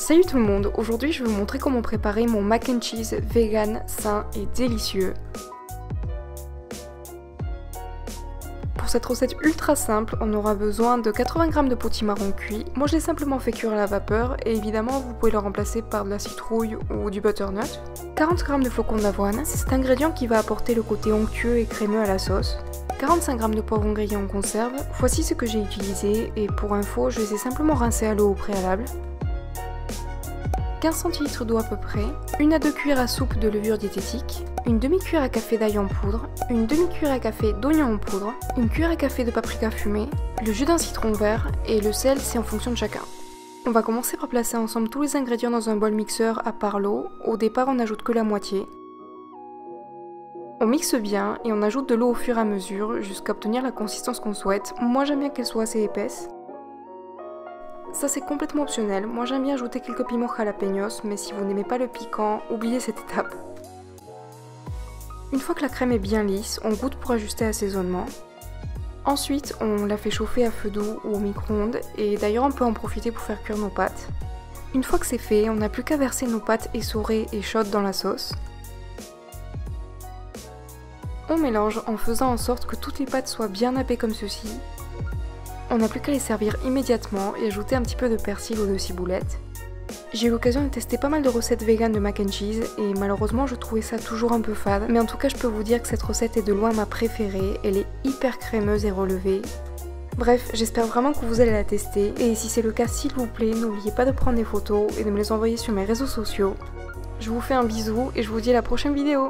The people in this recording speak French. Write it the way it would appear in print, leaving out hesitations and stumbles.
Salut tout le monde, aujourd'hui je vais vous montrer comment préparer mon mac and cheese vegan, sain et délicieux. Pour cette recette ultra simple, on aura besoin de 80 g de potimarron cuit. Moi je l'ai simplement fait cuire à la vapeur et évidemment vous pouvez le remplacer par de la citrouille ou du butternut. 40 g de flocons d'avoine, c'est cet ingrédient qui va apporter le côté onctueux et crémeux à la sauce. 45 g de poivrons grillés en conserve, voici ce que j'ai utilisé et pour info je les ai simplement rincés à l'eau au préalable. 15 cl d'eau à peu près, 1 à 2 cuillères à soupe de levure diététique, une demi-cuillère à café d'ail en poudre, une demi-cuillère à café d'oignon en poudre, une cuillère à café de paprika fumé, le jus d'un citron vert et le sel c'est en fonction de chacun. On va commencer par placer ensemble tous les ingrédients dans un bol mixeur à part l'eau, au départ on n'ajoute que la moitié. On mixe bien et on ajoute de l'eau au fur et à mesure jusqu'à obtenir la consistance qu'on souhaite. Moi j'aime bien qu'elle soit assez épaisse. Ça c'est complètement optionnel, moi j'aime bien ajouter quelques piments jalapeños, mais si vous n'aimez pas le piquant, oubliez cette étape. Une fois que la crème est bien lisse, on goûte pour ajuster l'assaisonnement. Ensuite, on la fait chauffer à feu doux ou au micro-ondes, et d'ailleurs on peut en profiter pour faire cuire nos pâtes. Une fois que c'est fait, on n'a plus qu'à verser nos pâtes essorées et chaudes dans la sauce. On mélange en faisant en sorte que toutes les pâtes soient bien nappées comme ceci. On n'a plus qu'à les servir immédiatement et ajouter un petit peu de persil ou de ciboulette. J'ai eu l'occasion de tester pas mal de recettes vegan de mac and cheese et malheureusement je trouvais ça toujours un peu fade. Mais en tout cas je peux vous dire que cette recette est de loin ma préférée, elle est hyper crémeuse et relevée. Bref, j'espère vraiment que vous allez la tester et si c'est le cas s'il vous plaît, n'oubliez pas de prendre des photos et de me les envoyer sur mes réseaux sociaux. Je vous fais un bisou et je vous dis à la prochaine vidéo.